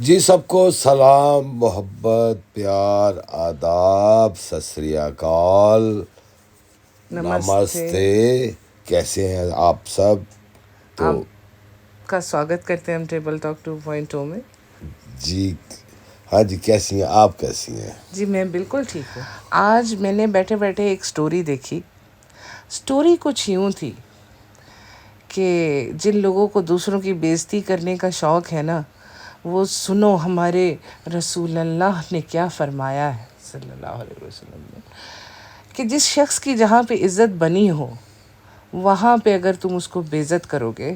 जी सबको सलाम मोहब्बत प्यार आदाब सत श्री अकाल नमस्ते। नमस्ते। कैसे हैं आप सब? तो आपका स्वागत करते हैं हम टेबल टॉक 2.0 में। जी हाँ जी, कैसी हैं आप? कैसी हैं? जी मैं बिल्कुल ठीक हूँ। आज मैंने बैठे बैठे एक स्टोरी देखी। स्टोरी कुछ यूँ थी कि जिन लोगों को दूसरों की बेइज्जती करने का शौक़ है ना, वो सुनो हमारे रसूल अल्लाह ने क्या फरमाया है सल्लल्लाहु अलैहि वसल्लम ने, कि जिस शख्स की जहाँ पे इज़्ज़त बनी हो वहाँ पे अगर तुम उसको बेइज्जत करोगे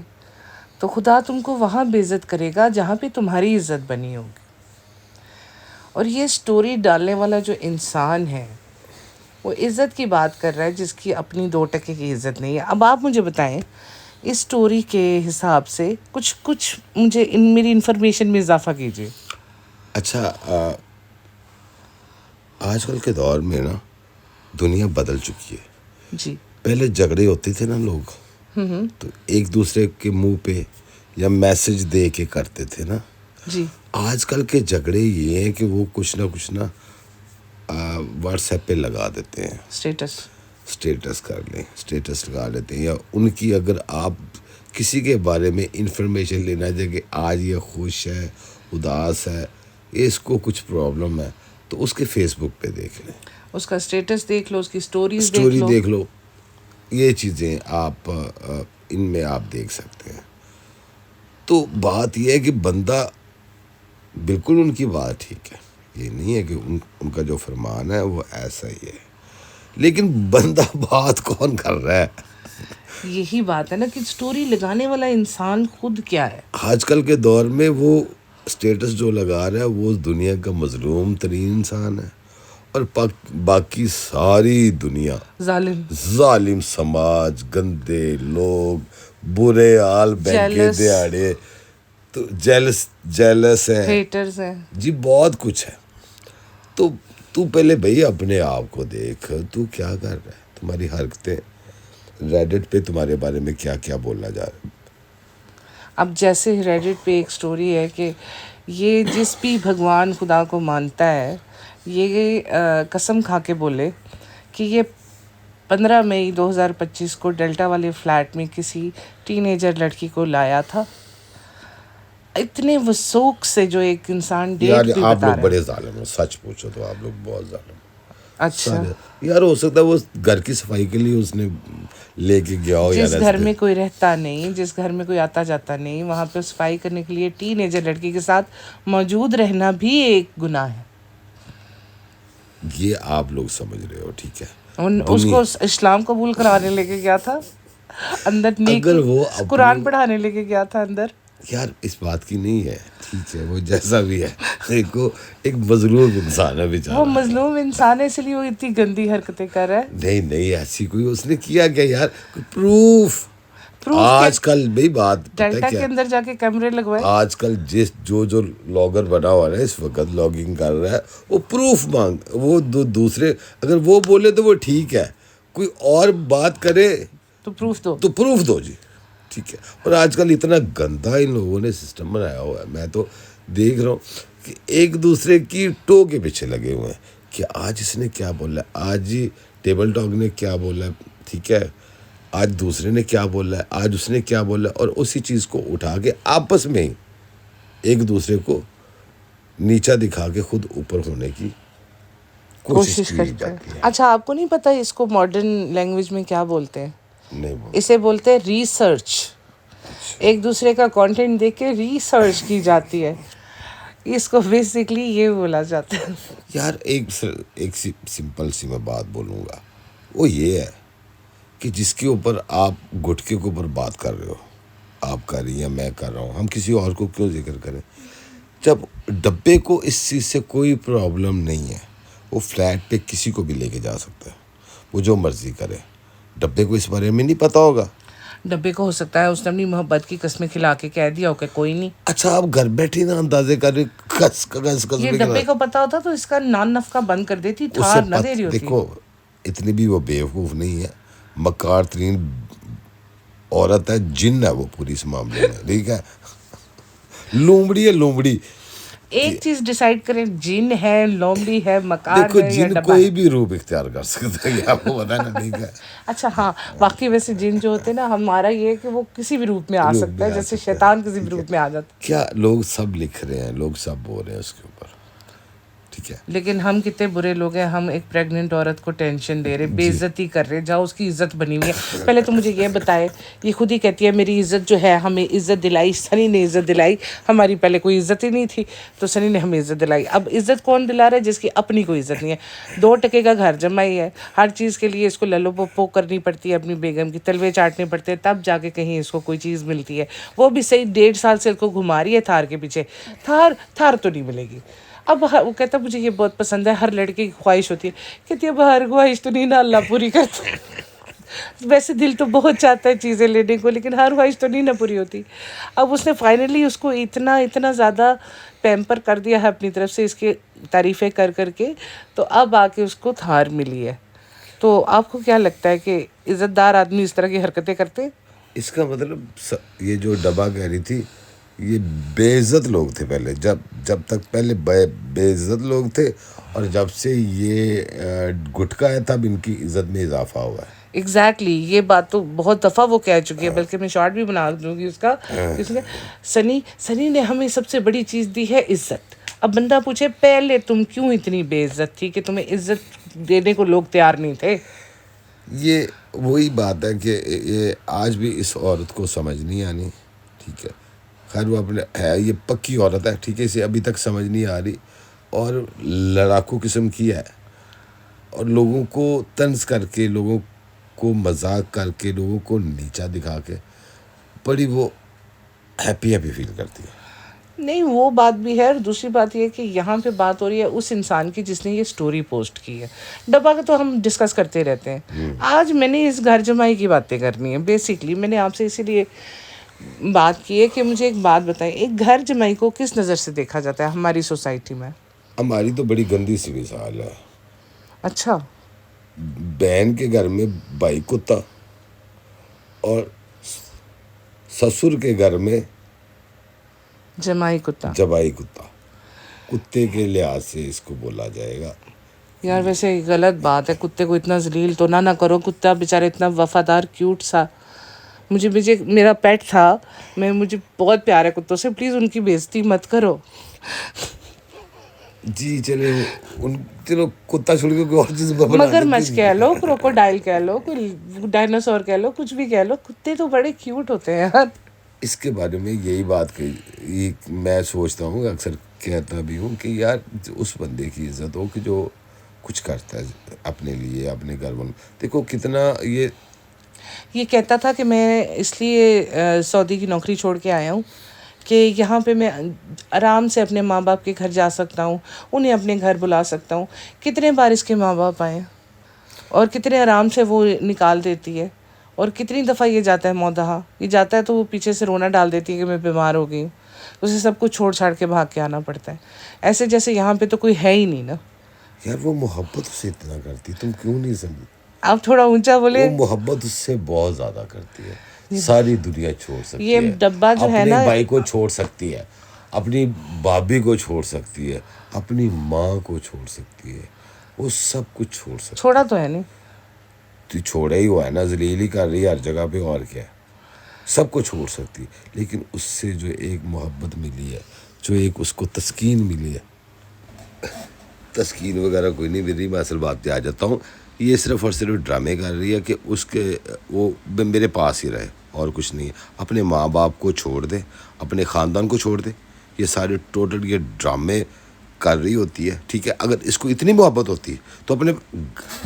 तो खुदा तुमको वहाँ बेइज्जत करेगा जहाँ पे तुम्हारी इज़्ज़त बनी होगी। और ये स्टोरी डालने वाला जो इंसान है वो इज़्ज़त की बात कर रहा है जिसकी अपनी 2 टके की इज़्ज़त नहीं है। अब आप मुझे बताएं, इस स्टोरी के हिसाब से कुछ कुछ मुझे मेरी इन्फॉर्मेशन में इजाफा कीजिए। अच्छा, आजकल के दौर में ना दुनिया बदल चुकी है। जी। पहले झगड़े होते थे ना लोग, तो एक दूसरे के मुंह पे या मैसेज दे के करते थे ना। जी। आजकल के झगड़े ये हैं कि वो कुछ ना व्हाट्सएप पे लगा देते हैं। स्टेटस। स्टेटस कर लें, स्टेटस लगा लेते हैं, या उनकी अगर आप किसी के बारे में इंफॉर्मेशन लेना चाहिए कि आज ये खुश है, उदास है, ये इसको कुछ प्रॉब्लम है, तो उसके फेसबुक पे देख लें, उसका स्टेटस देख लो, उसकी स्टोरीज देख स्टोरी लो। देख लो। ये चीज़ें आप इनमें आप देख सकते हैं। तो बात यह है कि बंदा, बिल्कुल उनकी बात ठीक है, ये नहीं है कि उनका जो फरमान है वो ऐसा ही है, लेकिन बंदा बात कौन कर रहा है? यही बात है ना कि स्टोरी लगाने वाला इंसान खुद क्या है। आजकल के दौर में वो स्टेटस जो लगा रहा है वो दुनिया का मजलूम तरीन इंसान है, और बाकी सारी दुनिया जालिम, जालिम समाज, गंदे लोग, बुरे हाल, बैंके जेलस, दिहाड़े, तो जेलस जेलस है हेटर्स हैं। जी, बहुत कुछ है। तो तू पहले भाई अपने आप को देख, तू क्या कर रहा है, तुम्हारी हरकतें, रेडिट पे तुम्हारे बारे में क्या क्या बोला जा रहा है। अब जैसे रेडिट पे एक स्टोरी है कि ये जिस भी भगवान खुदा को मानता है, ये कसम खा के बोले कि ये 15 मई 2025 को डेल्टा वाले फ्लैट में किसी टीनेजर लड़की को लाया था। इतने वसूख से जो एक इंसान डेट यार भी आप बता लोग रहा है। बड़े जालिम हो, सच पूछो तो आप लोग बहुत जालिम हो अच्छा। सारे। यार हो सकता है वो घर की सफाई के लिए उसने लेके गया हो, यार जिस घर ऐसे। में कोई रहता नहीं, जिस घर में कोई आता जाता नहीं, वहाँ पे सफाई करने के लिए टीनेजर लड़की के साथ मौजूद रहना भी एक गुनाह है। ये आप लोग समझ रहे हो, ठीक है। उसको दुनिया, इस्लाम कबूल कराने लेके गया था अंदर, अगर नेकी वो कुरान अपनी, पढ़ाने लेके गया था अंदर। यार इस बात की नहीं है, ठीक है, वो जैसा भी है, देखो एक मजलूम इंसान है वो बेचारा। मजलूम इंसान है इसलिए वो इतनी गंदी हरकतें कर रहा है। नहीं नहीं, ऐसी कोई उसने किया क्या यार? प्रूफ। प्रूफ के आजकल भाई बात पता है डेल्टा क्या के है? अंदर जाके कैमरे लगवाए। आजकल जिस जो लॉगर बना हुआ है इस वक्त लॉगिंग कर रहा है, वो प्रूफ मांग, वो दूसरे अगर वो बोले तो वो ठीक है, कोई और बात करे तो प्रूफ दो। तो प्रूफ दो जी, ठीक है। और आजकल इतना गंदा इन लोगों ने सिस्टम बनाया हुआ है, मैं तो देख रहा हूँ कि एक दूसरे की टो के पीछे लगे हुए हैं कि आज इसने क्या बोला है, आज ही टेबल टॉक ने क्या बोला है, ठीक है, आज दूसरे ने क्या बोला है, आज उसने क्या बोला है, और उसी चीज़ को उठा के आपस में ही एक दूसरे को नीचा दिखा के खुद ऊपर होने की कोशिश कोशिश की करते हैं। जाती है। अच्छा, आपको नहीं पता इसको मॉडर्न लैंग्वेज में क्या बोलते हैं? नहीं बोल, इसे बोलते हैं रिसर्च। एक दूसरे का कंटेंट देख के रिसर्च की जाती है, इसको बेसिकली ये बोला जाता है। यार एक सिंपल सी मैं बात बोलूँगा, वो ये है कि जिसके ऊपर आप गुटके के ऊपर बात कर रहे हो, आप कर रही हैं, मैं कर रहा हूँ, हम किसी और को क्यों जिक्र करें? जब डब्बे को इस चीज़ से कोई प्रॉब्लम नहीं है, वो फ्लैट पे किसी को भी लेके जा सकता है, वो जो मर्जी करे। डब्बे को इस बारे में नहीं पता होगा। डब्बे को हो सकता है उसने अपनी मोहब्बत की कस्में खिला के कह दिया हो कि कोई नहीं। अच्छा, आप घर बैठे ना अंदाजे कर रहे, कस ये में डब्बे को पता होता तो इसका नान नफका बंद कर देती, उससे थार न दे रही होती। देखो, इतनी भी वो बेवकूफ़ नहीं है, मकार तरीन औरत है, जिन है वो पूरी इस मामले में, ठीक है। लोमड़ी है लोमड़ी। एक चीज डिसाइड करें, जिन है, लोमड़ी है, मकार देखो है या जिन डब्बा कोई है। भी रूप इख्तियार कर सकता है, ये आपको बताना नहीं क्या अच्छा हाँ, बाकी वैसे जिन जो होते हैं ना, हमारा ये है कि वो किसी भी रूप में आ रूप सकता में है, आ जैसे सकता है, शैतान किसी भी ठीक है। रूप में आ जाता है। क्या लोग सब लिख रहे हैं, लोग सब बोल रहे हैं उसके ऊपर, ठीक है। लेकिन हम कितने बुरे लोग हैं, हम एक प्रेग्नेंट औरत को टेंशन दे रहे, जी बेइज्जती कर रहे, जहाँ उसकी इज्जत बनी हुई है। पहले तो मुझे ये बताए, ये खुद ही कहती है मेरी इज्जत जो है, हमें इज्जत दिलाई, सनी ने इज्जत दिलाई। हमारी पहले कोई इज्जत ही नहीं थी, तो सनी ने हमें इज्जत दिलाई। अब इज्जत कौन दिला रहा है? जिसकी अपनी कोई इज्जत नहीं है। 2 टके का घर जमाई है, हर चीज़ के लिए इसको ललो पप्पो करनी पड़ती है, अपनी बेगम की तलवे चाटने पड़ते हैं, तब जाके कहीं इसको कोई चीज़ मिलती है। वो भी सही 1.5 साल से इसको घुमा रही है थार के पीछे। थार तो नहीं मिलेगी। अब वो कहता मुझे ये बहुत पसंद है, हर लड़के की ख्वाहिश होती है। कहती है अब हर ख्वाहिश तो नहीं ना अल्लाह पूरी करता। वैसे दिल तो बहुत चाहता है चीज़ें लेने को, लेकिन हर ख्वाहिश तो नहीं ना पूरी होती। अब उसने फाइनली उसको इतना इतना ज़्यादा पैम्पर कर दिया है अपनी तरफ से, इसकी तारीफ़ें कर करके, तो अब आके उसको थार मिली है। तो आपको क्या लगता है कि इज़्ज़तदार आदमी इस तरह की हरकतें करते हैं? इसका मतलब ये जो डब्बा कह रही थी, ये बेइज्जत लोग थे पहले, जब जब तक पहले बेइज्जत लोग थे, और जब से ये गुटखा है तब इनकी इज्जत में इजाफा हुआ है। एग्जैक्टली ये बात तो बहुत दफ़ा वो कह चुकी है, बल्कि मैं शॉर्ट भी बना दूंगी उसका। किसने? सनी सनी ने हमें सबसे बड़ी चीज़ दी है इज्जत। अब बंदा पूछे पहले तुम क्यों इतनी बेइज्जत थी कि तुम्हें इज्जत देने को लोग तैयार नहीं थे? ये वही बात है कि ये आज भी इस औरत को समझ नहीं आनी, ठीक है। खैर वो अपने है, ये पक्की औरत है, ठीक है, इसे अभी तक समझ नहीं आ रही, और लड़ाकू किस्म की है, और लोगों को तंज करके, लोगों को मजाक करके, लोगों को नीचा दिखा के बड़ी वो हैप्पी हैप्पी फील करती है। नहीं, वो बात भी है, और दूसरी बात ये है कि यहाँ पे बात हो रही है उस इंसान की जिसने ये स्टोरी पोस्ट की है। डब्बा का तो हम डिस्कस करते रहते हैं। आज मैंने इस घर जमाई की बातें करनी है। बेसिकली मैंने आपसे इसीलिए बात की है कि मुझे एक बात बताएं, एक घर जमाई को किस नज़र से देखा जाता है हमारी सोसाइटी में? हमारी तो बड़ी गंदी सी मिसाल है। अच्छा। बहन के घर में भाई कुत्ता, और ससुर के घर में जमाई कुत्ता। जबाई कुत्ता। कुत्ते के लिहाज से इसको बोला जाएगा। यार वैसे गलत बात है, कुत्ते को इतना जलील तो ना करो। कुत्ता बेचारा इतना वफादार क्यूट सा, मुझे मेरा पेट था, मुझे बहुत प्यार है कुत्तों से, प्लीज़ उनकी बेइज्जती मत करो। जी चले, उन चलो कुत्ता छोड़ के कोई और चीज़ बना मगरमच्छ कह लो, क्रोकोडाइल कह लो, कोई डायनासोर कह लो, कुछ भी कह लो, कुत्ते तो बड़े क्यूट होते हैं यार। इसके बारे में यही बात कही, मैं सोचता हूँ, अक्सर कहता भी हूँ कि यार उस बंदे की इज्जत हो कि जो कुछ करता है अपने लिए, अपने घर वालों। देखो कितना ये कहता था कि मैं इसलिए सऊदी की नौकरी छोड़ के आया हूँ कि यहाँ पे मैं आराम से अपने माँ बाप के घर जा सकता हूँ, उन्हें अपने घर बुला सकता हूँ। कितने बार इसके माँ बाप आए और कितने आराम से वो निकाल देती है, और कितनी दफ़ा ये जाता है मौदहा, ये जाता है तो वो पीछे से रोना डाल देती है कि मैं बीमार हो गई हूँ। उसे सब कुछ छोड़ छाड़ के भाग के आना पड़ता है, ऐसे जैसे यहाँ पे तो कोई है ही नहीं ना। यार वो मोहब्बत उससे इतना करती, तुम क्यों नहीं समझी? आप थोड़ा ऊंचा बोले। वो मोहब्बत उससे बहुत ज़्यादा करती है। सारी दुनिया छोड़ सकती ये है, डब्बा जो है अपने ना, भाई को छोड़ सकती है, अपनी भाभी को छोड़ सकती है, अपनी माँ को छोड़ सकती है, वो सब कुछ छोड़ सकती छोड़ा तो है नहीं। है। छोड़ा ही हुआ है ना, जलील ही कर रही है हर जगह पे, और क्या है। सब कुछ छोड़ सकती है, लेकिन उससे जो एक मोहब्बत मिली है, जो एक उसको तस्कीन मिली है, तस्कीन वगैरह कोई नहीं मिल रही। मैं असल बात पे आ जाता हूँ, ये सिर्फ और सिर्फ ड्रामे कर रही है कि उसके वो मेरे पास ही रहे, और कुछ नहीं है। अपने माँ बाप को छोड़ दे, अपने ख़ानदान को छोड़ दे, ये सारे टोटल ये ड्रामे कर रही होती है, ठीक है। अगर इसको इतनी मोहब्बत होती तो अपने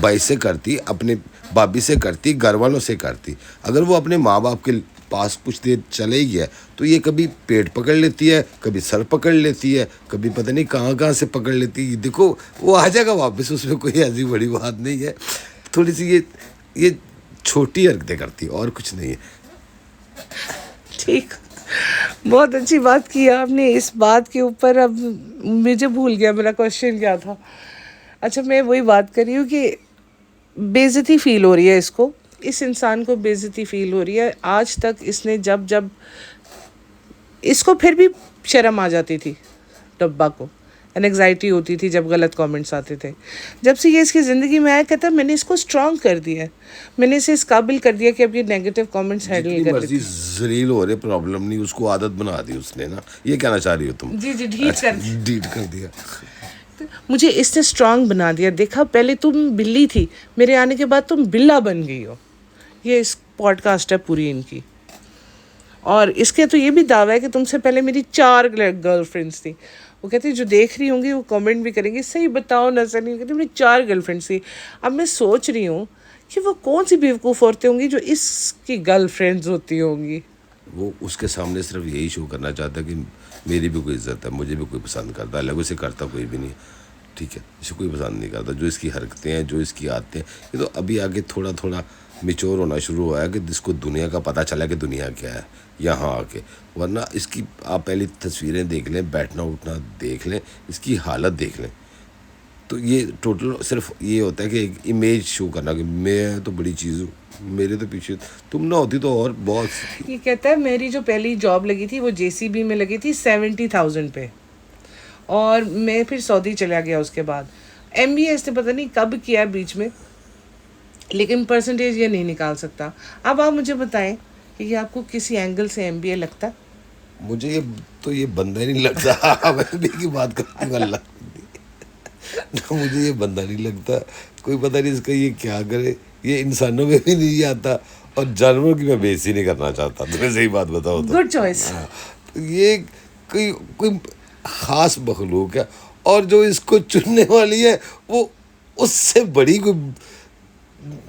भाई से करती, अपने भाभी से करती, घर वालों से करती। अगर वो अपने माँ बाप के पास कुछ देर चले ही गया तो ये कभी पेट पकड़ लेती है, कभी सर पकड़ लेती है, कभी पता नहीं कहाँ कहाँ से पकड़ लेती है। देखो वो आ जाएगा वापस, उसमें कोई ऐसी बड़ी बात नहीं है। थोड़ी सी ये छोटी हरकतें करती है, और कुछ नहीं है। ठीक, बहुत अच्छी बात की आपने इस बात के ऊपर। अब मुझे भूल गया मेरा क्वेश्चन क्या था। अच्छा, मैं वही बात कर रही हूँ कि बेइज्जती फील हो रही है इसको, इस इंसान को बेइज्जती फील हो रही है। आज तक इसने जब इसको फिर भी शर्म आ जाती थी, डब्बा को, एनग्जाइटी होती थी जब गलत कमेंट्स आते थे। जब से ये इसकी ज़िंदगी में आया, कहता मैंने इसको स्ट्रॉन्ग कर दिया है, मैंने इसे इस काबिल कर दिया कि अब ये नेगेटिव कमेंट्स हैंडल जितनी कर मर्जी लेती है। जलील हो रहे, प्रॉब्लम नहीं, उसको आदत बना दी उसने ना, ये कहना चाह रही हो तुम? जी जी, ढीठ कर दी। डीट कर दिया। मुझे इसने स्ट्रांग बना दिया। देखा, पहले तुम बिल्ली थी, मेरे आने के बाद तुम बिल्ला बन गई हो। ये इस पॉडकास्ट है पूरी इनकी। और इसके तो ये भी दावा है कि तुमसे पहले मेरी 4 गर्लफ्रेंड्स थी। वो कहती जो देख रही होंगी वो कमेंट भी करेंगी, सही बताओ ना सनी, कहती मेरी 4 गर्लफ्रेंड्स थी। अब मैं सोच रही हूँ कि वो कौन सी बेवकूफ़ औरतें होंगी जो इसकी गर्लफ्रेंड्स होती होंगी। वो उसके सामने सिर्फ यही शो करना चाहता है कि मेरी भी कोई इज्जत है, मुझे भी कोई पसंद करता है, अलग उसे करता कोई भी नहीं है, ठीक है, इसे कोई पसंद नहीं करता। जो इसकी हरकतें हैं, जो इसकी आदतें हैं, ये तो अभी आगे थोड़ा थोड़ा मिच्योर होना शुरू हुआ है कि जिसको दुनिया का पता चला कि दुनिया क्या है यहाँ आके। वरना इसकी आप पहली तस्वीरें देख लें, बैठना उठना देख लें, इसकी हालत देख लें, तो ये टोटल सिर्फ ये होता है कि एक इमेज शो करना कि मैं तो बड़ी चीज़ हूँ, मेरे तो पीछे तुम ना होती तो और बहुत। ये कहता है मेरी जो पहली जॉब लगी थी वो JCB में लगी थी 70,000 पे, और मैं फिर सऊदी चला गया उसके बाद। MBA इसने पता नहीं कब किया बीच में, लेकिन परसेंटेज ये नहीं निकाल सकता। अब आप मुझे बताएं कि ये आपको किसी एंगल से MBA लगता है? मुझे ये बंदा नहीं लगता। मैं भी की बात करती हूँ अल्लाह ना, मुझे ये बंदा नहीं लगता। कोई पता नहीं इसका ये क्या करे, ये इंसानों में भी नहीं आता, और जानवरों की मैं बेइज्जती नहीं करना चाहता, तुम्हें सही बात बताओ तो। Good choice. तो ये कोई कोई खास मखलूक है, और जो इसको चुनने वाली है वो उससे बड़ी कोई,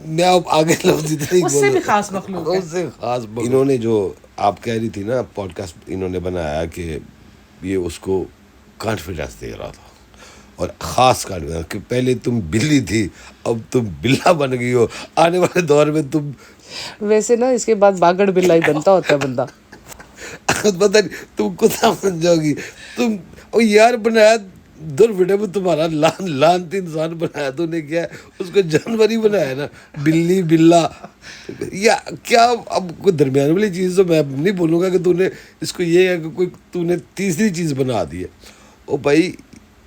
मैं अब आगे लफ्ज इतना ही उससे भी खास मखलूक है। उससे खास इन्होंने जो आप कह रही थी ना पॉडकास्ट इन्होंने बनाया कि ये उसको कॉन्फिडेंस दे रहा था, और ख़ास कॉन्फिडेंस कि पहले तुम बिल्ली थी, अब तुम बिल्ला बन गई हो, आने वाले दौर में तुम। वैसे ना इसके बाद बागड़ बिल्ला ही बनता होता है बंदा। पता नहीं तुम कुत्ता बन जाओगी तुम। और यार बनाया दुर्विधि में तुम्हारा लानती इंसान बनाया तूने, क्या उसको जानवर ही बनाया ना, बिल्ली बिल्ला या क्या। अब कोई दरमियान वाली चीज़ तो मैं नहीं बोलूँगा कि तूने इसको ये है कि कोई तूने तीसरी चीज़ बना दी है। ओ भाई,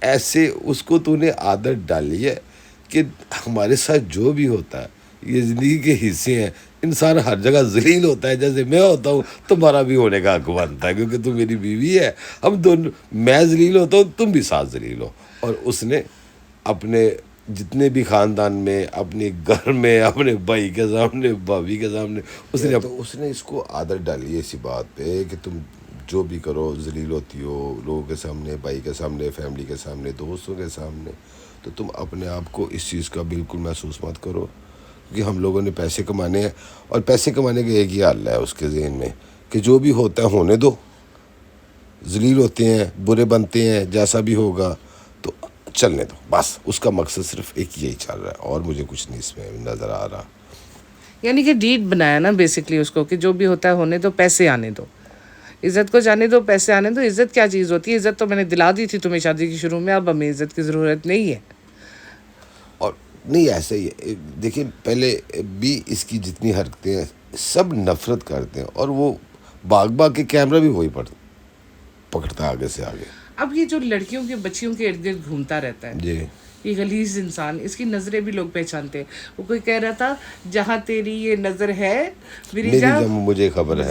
ऐसे उसको तूने आदत डाली है कि हमारे साथ जो भी होता है ये ज़िंदगी के हिस्से हैं। इंसान हर जगह जलील होता है, जैसे मैं होता हूँ तुम्हारा भी होने का हक बनता है, क्योंकि तुम मेरी बीवी है। हम दोनों, मैं जलील होता हूँ, तुम भी साथ जलील हो। और उसने अपने जितने भी ख़ानदान में, अपने घर में, अपने भाई के सामने, भाभी के सामने, उसने इसको आदत डाली है इसी बात पे कि तुम जो भी करो जलील होती हो लोगों के सामने, भाई के सामने, फैमिली के सामने, दोस्तों के सामने। तो तुम अपने आप को इस चीज़ का बिल्कुल महसूस मत करो, क्योंकि हम लोगों ने पैसे कमाने हैं, और पैसे कमाने का एक ही हाल है उसके ज़हन में कि जो भी होता है होने दो, जलील होते हैं, बुरे बनते हैं, जैसा भी होगा तो चलने दो, बस। उसका मकसद सिर्फ एक यही चल रहा है, और मुझे कुछ नहीं इसमें नज़र आ रहा। यानी कि डीट बनाया ना बेसिकली उसको, कि जो भी होता है होने दो, पैसे आने दो, इज़्ज़त को जाने दो, पैसे आने दो। इज़्ज़त क्या चीज़ होती है? इज़्ज़त तो मैंने दिला दी थी तुम्हें शादी की शुरू में, अब हमें इज़्ज़त की ज़रूरत नहीं है। और नहीं, ऐसे ही है। देखिए, पहले भी इसकी जितनी हरकतें हैं सब नफरत करते हैं, और वो भाग भाग के कैमरा भी वही पकड़ता है आगे से आगे। अब ये जो लड़कियों के बच्चियों के इर्द गिर्द घूमता रहता है, जी, ये गलीज इंसान, इसकी नज़रें भी लोग पहचानते हैं। वो कोई कह रहा था जहाँ तेरी ये नज़र है मेरी जान, मुझे खबर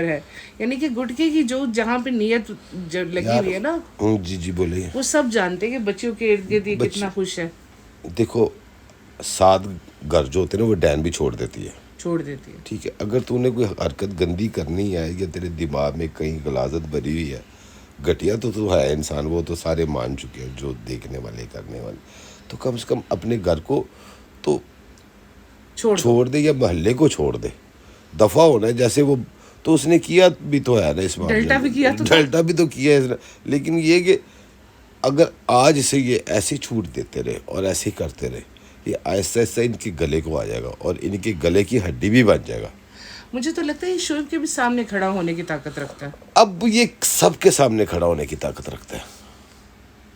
है। यानी कि गुटके की जो जहाँ पे नियत लगी हुई है ना, जी जी बोलिए। वो सब जानते हैं कि बच्चियों के इर्द गिर्द ये कितना खुश है। देखो, 7 घर जो होते हैं ना वो डैन भी छोड़ देती है, ठीक है। अगर तूने कोई हरकत गंदी करनी है या तेरे दिमाग में कहीं गलाजत भरी हुई है, घटिया तो है इंसान, वो तो सारे मान चुके हैं, जो देखने वाले करने वाले। तो कम से कम अपने घर को तो छोड़ दे, या मोहल्ले को छोड़ दे, दफ़ा होना है। जैसे वो तो उसने किया भी तो है ना, इस मामले डल्टा भी किया है इसने। लेकिन ये कि अगर आज से ये ऐसे छूट देते रहे और ऐसे ही करते रहे, ये आहिस्ता आहिस्ता इनके गले को आ जाएगा, और इनके गले की हड्डी भी बन जाएगा। मुझे तो लगता है ये शोएब के भी सामने खड़ा होने की ताकत रखता है। अब ये सबके सामने खड़ा होने की ताकत रखता है।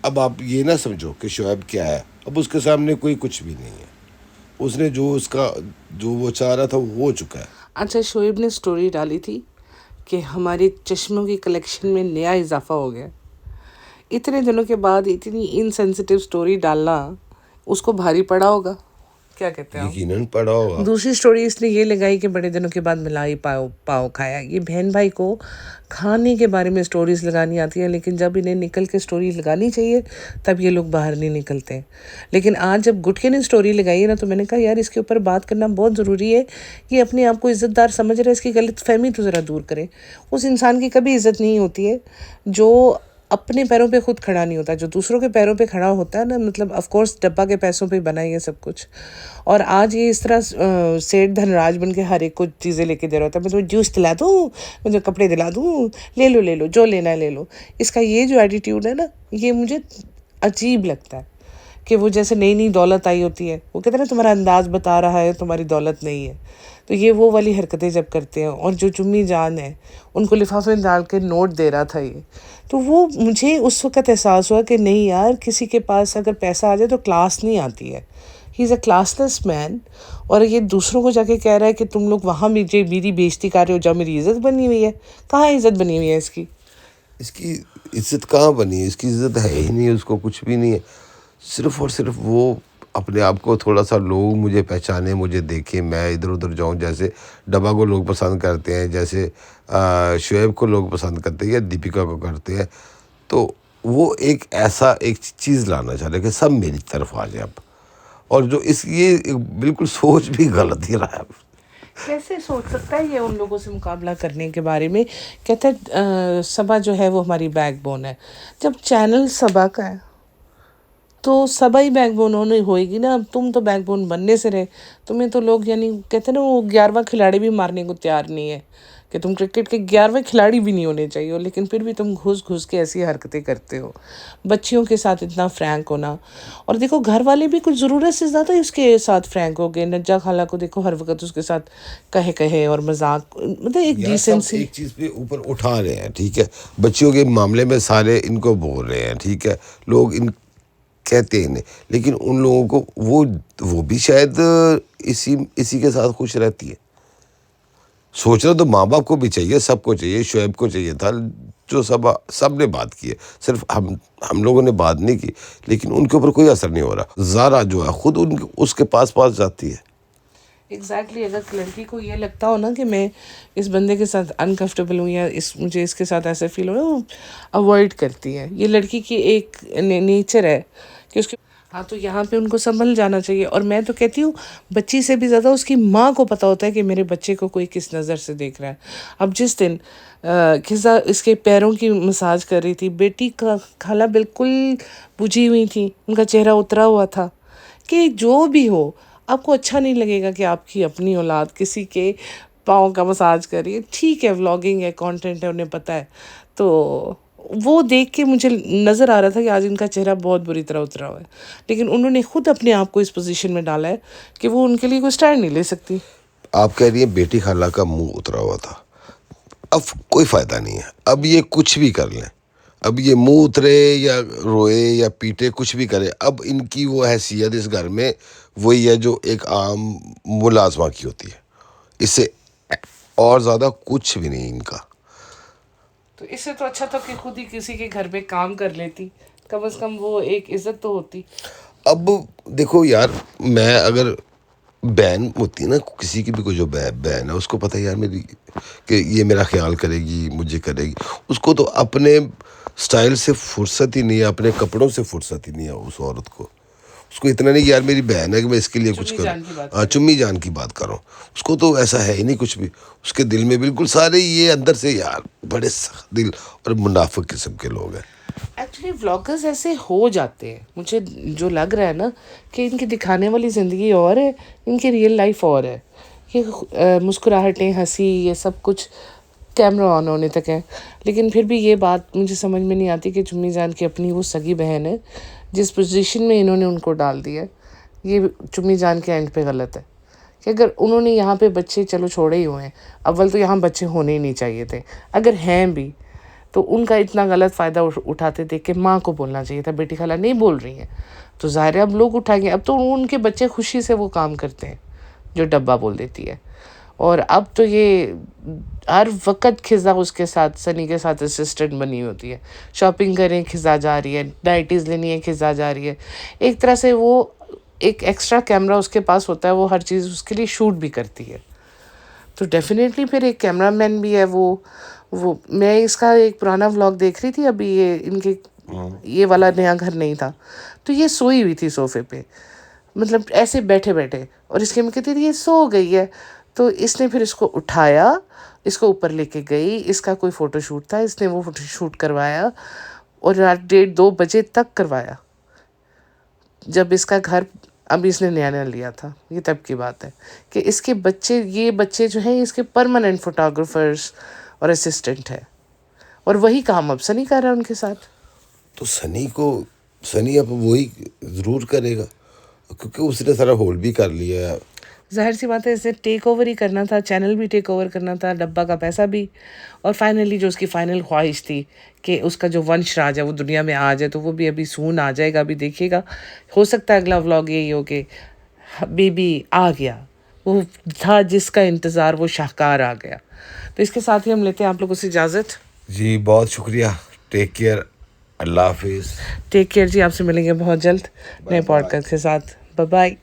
अब आप ये ना समझो कि शोएब क्या है, अब उसके सामने कोई कुछ भी नहीं है। उसने जो वो चाह रहा था वो हो चुका है। अच्छा, शोएब ने स्टोरी डाली थी कि हमारे चश्मों की कलेक्शन में नया इजाफा हो गया। इतने दिनों के बाद इतनी इनसेंसिटिव स्टोरी डालना उसको भारी पड़ा होगा, क्या कहते हैं आप? यकीनन पड़ा होगा। दूसरी स्टोरी इसने ये लगाई कि बड़े दिनों के बाद मलाई पाव पाव खाया। ये बहन भाई को खाने के बारे में स्टोरीज लगानी आती है, लेकिन जब इन्हें निकल के स्टोरी लगानी चाहिए तब ये लोग बाहर नहीं निकलते। लेकिन आज जब गुटके ने स्टोरी लगाई है ना, तो मैंने कहा यार इसके ऊपर बात करना बहुत ज़रूरी है। ये अपने आप को इज़्ज़तदार समझ रहा है, इसकी गलत फहमी तो ज़रा दूर करे। उस इंसान की कभी इज़्ज़त नहीं होती है जो अपने पैरों पे खुद खड़ा नहीं होता, जो दूसरों के पैरों पे खड़ा होता है ना। मतलब ऑफ कोर्स डब्बा के पैसों पे बना ये सब कुछ। और आज ये इस तरह सेठ धनराज बन के हर एक को चीज़ें लेके दे रहा होता है। मैं तुम्हें जूस दिला दूँ, मुझे कपड़े दिला दूँ, ले लो जो लेना है ले लो। इसका ये जो एटीट्यूड है ना, ये मुझे अजीब लगता है कि वो जैसे नई नई दौलत आई होती है, वो कहते हैं ना तुम्हारा अंदाज़ बता रहा है तुम्हारी दौलत नहीं है। तो ये वो वाली हरकतें जब करते हैं। और जो चुम्मी जान है उनको लिफाफे में डाल के नोट दे रहा था ये, तो वो मुझे उस वक़्त एहसास हुआ कि नहीं यार, किसी के पास अगर पैसा आ जाए तो क्लास नहीं आती है। He is a classless man. और ये दूसरों को जाके कह रहा है कि तुम लोग वहाँ मुझे मेरी बेइज्जती कर रहे हो, जब मेरी इज़्ज़त बनी हुई है। कहाँ इज़्ज़त बनी हुई है इसकी? इसकी इज्जत कहाँ बनी है? इसकी इज्जत है ही नहीं, उसको कुछ भी नहीं है। सिर्फ और सिर्फ वो अपने आप को थोड़ा सा लोग मुझे पहचाने, मुझे देखें, मैं इधर उधर जाऊं। जैसे डब्बा को लोग पसंद करते हैं, जैसे शुएब को लोग पसंद करते हैं या दीपिका को करते हैं। तो वो एक ऐसा एक चीज़ लाना चाह रहे हैं कि सब मेरी तरफ आ जाए अब। और जो इस ये बिल्कुल सोच भी गलत ही रहा है। कैसे सोच सकता है ये उन लोगों से मुकाबला करने के बारे में? कहता है सबा जो है वो हमारी बैकबोन है। जब चैनल सबा का है तो सबा ही बैकबोन होने होएगी ना। अब तुम तो बैकबोन बनने से रहे, तुम्हें तो लोग यानी कहते हैं ना वो 11वां खिलाड़ी भी मारने को तैयार नहीं है कि तुम क्रिकेट के 11वें खिलाड़ी भी नहीं होने चाहिए, लेकिन फिर भी तुम घुस घुस के ऐसी हरकतें करते हो। बच्चियों के साथ इतना फ्रैंक होना। और देखो घर वाले भी कुछ ज़रूरत से ज़्यादा ही उसके साथ फ्रैंक हो गए। नज्जा खाला को देखो हर वक्त उसके साथ कहे कहे और मजाक, मतलब एक यार सब डिसेंसी। एक चीज़ पे ऊपर उठा रहे हैं, ठीक है। बच्चियों के मामले में सारे इनको बोल रहे हैं, ठीक है। लोग इन कहते हैं इन्हें, लेकिन उन लोगों को वो भी शायद इसी इसी के साथ खुश रहती है। सोचना तो माँ बाप को भी चाहिए, सबको चाहिए। शुएब को चाहिए था, जो सब ने बात की है। सिर्फ हम लोगों ने बात नहीं की, लेकिन उनके ऊपर कोई असर नहीं हो रहा। ज़ारा जो है खुद उसके पास जाती है। एग्जैक्टली अगर लड़की को ये लगता हो ना कि मैं इस बंदे के साथ अनकंफर्टेबल हूँ या मुझे इसके साथ ऐसा फील हो रहा है, वो अवॉइड करती है। ये लड़की की एक नेचर है कि उसके हाँ, तो यहाँ पे उनको संभल जाना चाहिए। और मैं तो कहती हूँ बच्ची से भी ज़्यादा उसकी माँ को पता होता है कि मेरे बच्चे को कोई किस नज़र से देख रहा है। अब जिस दिन खिजा इसके पैरों की मसाज कर रही थी, बेटी का खाला बिल्कुल बुझी हुई थी, उनका चेहरा उतरा हुआ था कि जो भी हो आपको अच्छा नहीं लगेगा कि आपकी अपनी औलाद किसी के पाँव का मसाज कर रही है। ठीक है, व्लॉगिंग है, कंटेंट है, उन्हें पता है। तो वो देख के मुझे नज़र आ रहा था कि आज इनका चेहरा बहुत बुरी तरह उतरा हुआ है, लेकिन उन्होंने खुद अपने आप को इस पोजीशन में डाला है कि वो उनके लिए कोई स्टैंड नहीं ले सकती। आप कह रही हैं बेटी खाला का मुंह उतरा हुआ था। अब कोई फ़ायदा नहीं है, अब ये कुछ भी कर लें। अब ये मुंह उतरे या रोए या पीटे, कुछ भी करे, अब इनकी वो हैसियत इस घर में वही है जो एक आम मुलाजमा की होती है। इससे और ज़्यादा कुछ भी नहीं इनका। तो इससे तो अच्छा था कि खुद ही किसी के घर पे काम कर लेती, कम से कम वो एक इज्जत तो होती। अब देखो यार, मैं अगर बहन होती है ना किसी की भी, कोई जो बहन है, उसको पता है यार मेरी कि ये मेरा ख्याल करेगी, मुझे करेगी। उसको तो अपने स्टाइल से फुर्सत ही नहीं है, अपने कपड़ों से फुर्सत ही नहीं है उस औरत को। उसको इतना नहीं कि यार मेरी बहन है कि मैं इसके लिए कुछ चुम्मी जान की करूँ। बात हाँ, चुम्मी जान की बात कर रहा हूँ। उसको तो ऐसा है ही नहीं कुछ भी। उसके दिल में बिल्कुल सारे ये अंदर से यार बड़े सख्त दिल और मुनाफिक किस्म के लोग हैं। एक्चुअली व्लॉगर्स ऐसे हो जाते हैं। मुझे जो लग रहा है ना कि इनकी दिखाने वाली ज़िंदगी और है, इनकी रियल लाइफ और है। ये मुस्कुराहटें, हंसी, ये सब कुछ कैमरा ऑन होने तक है। लेकिन फिर भी ये बात मुझे समझ में नहीं आती कि चुम्मी जान की अपनी वो सगी बहन है, जिस पोजीशन में इन्होंने उनको डाल दिया, ये चुम्मी जान के एंड पे गलत है। कि अगर उन्होंने यहाँ पे बच्चे चलो छोड़े ही हुए हैं, अव्वल तो यहाँ बच्चे होने ही नहीं चाहिए थे, अगर हैं भी तो उनका इतना गलत फ़ायदा उठाते देख के माँ को बोलना चाहिए था बेटी खाला नहीं बोल रही हैं, तो ज़ाहिर है अब लोग उठाएंगे। अब तो उनके बच्चे खुशी से वो काम करते हैं जो डब्बा बोल देती है। और अब तो ये हर वक्त खिज़ा उसके साथ, सनी के साथ असिस्टेंट बनी होती है। शॉपिंग करें खिज़ा जा रही है, नाइटीज़ लेनी है खिज़ा जा रही है। एक तरह से वो एक एक्स्ट्रा कैमरा उसके पास होता है, वो हर चीज़ उसके लिए शूट भी करती है। तो डेफिनेटली फिर एक कैमरामैन भी है वो मैं इसका एक पुराना व्लॉग देख रही थी अभी, ये इनके ये वाला नया घर नहीं था, तो ये सोई हुई थी सोफे पे, मतलब ऐसे बैठे बैठे, और इसके मैं कहती थी ये सो गई है। तो इसने फिर इसको उठाया, इसको ऊपर लेके गई, इसका कोई फ़ोटोशूट था, इसने वो फ़ोटोशूट करवाया और रात 1:30-2 बजे तक करवाया, जब इसका घर अभी इसने नया-नया लिया था। ये तब की बात है कि इसके बच्चे, ये बच्चे जो हैं इसके परमानेंट फ़ोटोग्राफ़र्स और असिस्टेंट हैं, और वही काम अब सनी कर रहा है उनके साथ। तो सनी अब वही ज़रूर करेगा, क्योंकि उसने सारा होल्ड भी कर लिया है। ज़ाहिर सी बात है, इसे टेक ओवर ही करना था, चैनल भी टेक ओवर करना था, डब्बा का पैसा भी, और फाइनली जो उसकी फाइनल ख्वाहिश थी कि उसका जो वंश राज है वो दुनिया में आ जाए, तो वो भी अभी सून आ जाएगा। अभी देखिएगा, हो सकता है अगला व्लॉग यही हो कि बेबी आ गया, वो था जिसका इंतज़ार, वो शाहकार आ गया। तो इसके साथ ही हम लेते हैं आप लोगों से इजाज़त। जी बहुत शुक्रिया, टेक केयर, अल्लाह हाफिज़। टेक केयर जी, आपसे मिलेंगे बहुत जल्द नए पॉडकास्ट के साथ। Bye bye.